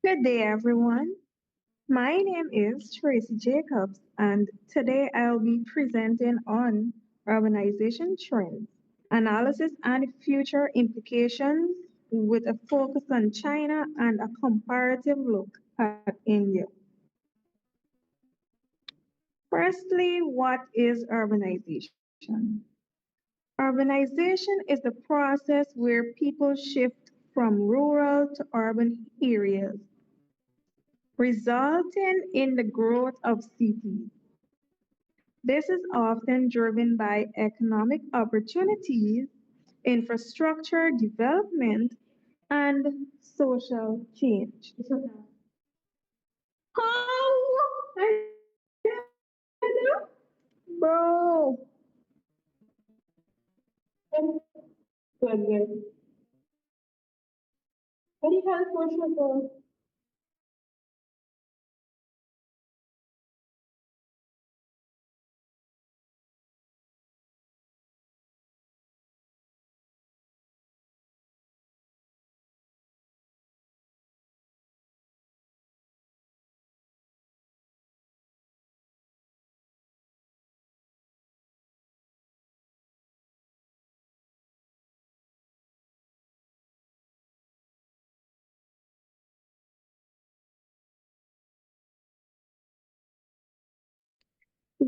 Good day, everyone. My name is Tracy Jacobs, and today I'll be presenting on urbanization trends, analysis and future implications with a focus on China and a comparative look at India. Firstly, what is urbanization? Urbanization is the process where people shift from rural to urban areas, resulting in the growth of cities. This is often driven by economic opportunities, infrastructure development, and social change. Oh, bro. Good, good. What do you have for sugar?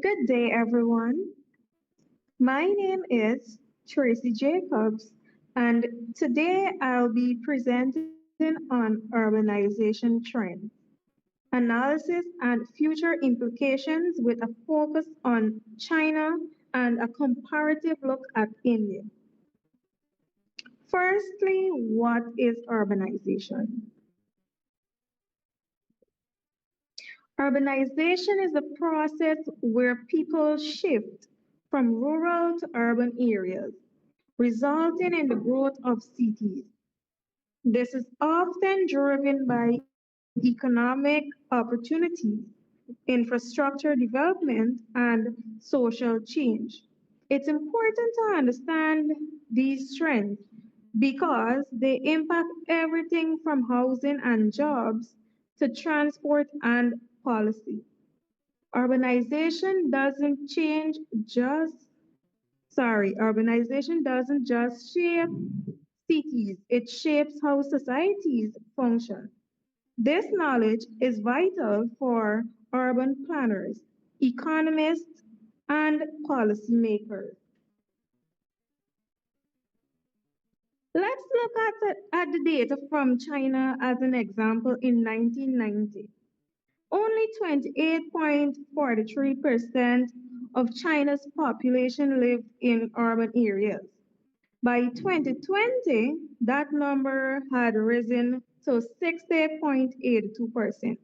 Good day, everyone. My name is Tracy Jacobs, and today I'll be presenting on urbanization trends, analysis, and future implications with a focus on China and a comparative look at India. Firstly, what is urbanization? Urbanization is a process where people shift from rural to urban areas, resulting in the growth of cities. This is often driven by economic opportunities, infrastructure development, and social change. It's important to understand these trends because they impact everything from housing and jobs to transport and policy. Urbanization doesn't change just, Urbanization doesn't just shape cities, it shapes how societies function. This knowledge is vital for urban planners, economists, and policymakers. Let's look at the data from China as an example in 1990. Only 28.43% of China's population lived in urban areas. By 2020, that number had risen to 60.82%.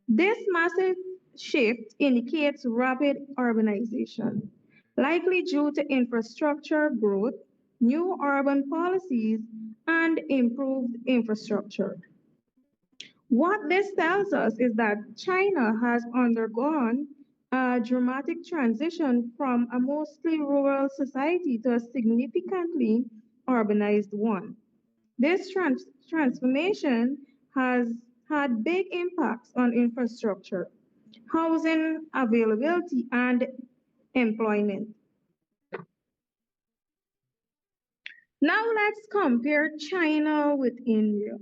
This massive shift indicates rapid urbanization, likely due to infrastructure growth, new urban policies, and improved infrastructure. What this tells us is that China has undergone a dramatic transition from a mostly rural society to a significantly urbanized one. This transformation has had big impacts on infrastructure, housing availability, and employment. Now let's compare China with India.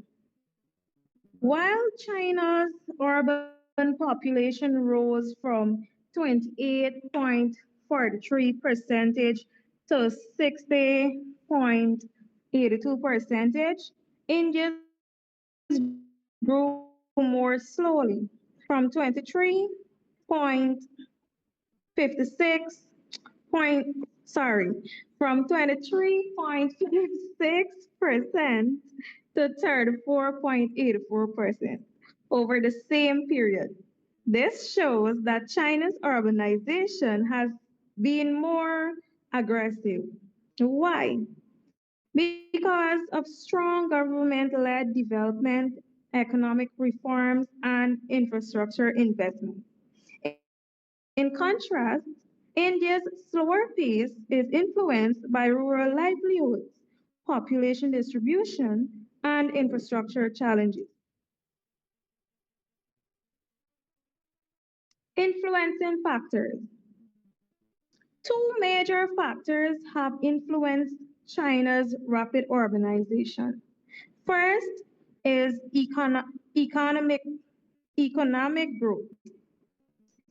While China's urban population rose from 28.43 percentage to 60.82 percentage, India's grew more slowly from 23.56% to 34.84% over the same period. This shows that China's urbanization has been more aggressive. Why? Because of strong government led development, economic reforms, and infrastructure investment. In contrast, India's slower pace is influenced by rural livelihoods, population distribution, and infrastructure challenges. Influencing factors. Two major factors have influenced China's rapid urbanization. First is economic growth.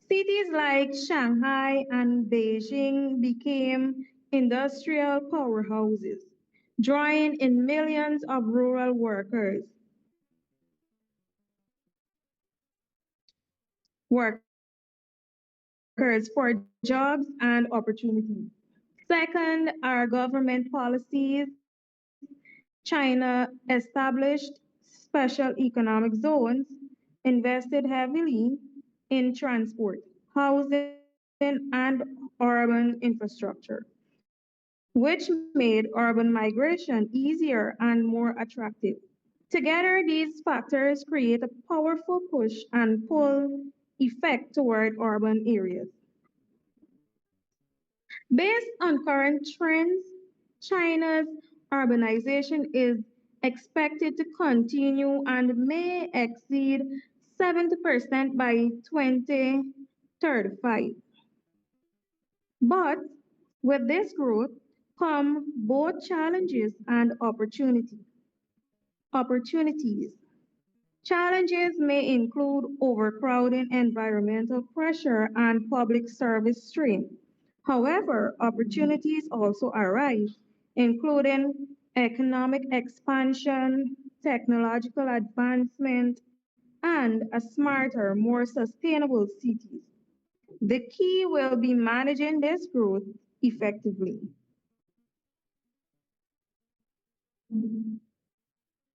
Cities like Shanghai and Beijing became industrial powerhouses, drawing in millions of rural workers for jobs and opportunities. Second are government policies. China established special economic zones, invested heavily in transport, housing, and urban infrastructure, which made urban migration easier and more attractive. Together, these factors create a powerful push and pull effect toward urban areas. Based on current trends, China's urbanization is expected to continue and may exceed 70% by 2035. But with this growth come both challenges and opportunities. Challenges may include overcrowding, environmental pressure, and public service strain. However, opportunities also arise, including economic expansion, technological advancement, and a smarter, more sustainable cities. The key will be managing this growth effectively.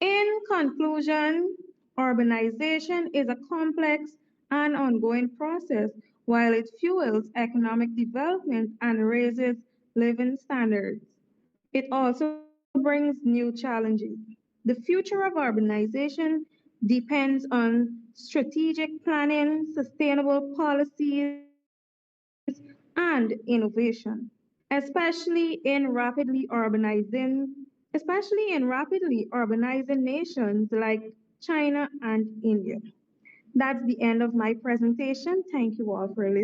In conclusion, urbanization is a complex and ongoing process. While it fuels economic development and raises living standards, it also brings new challenges. The future of urbanization depends on strategic planning, sustainable policies, and innovation, especially in rapidly urbanizing nations like China and India. That's the end of my presentation. Thank you all for listening.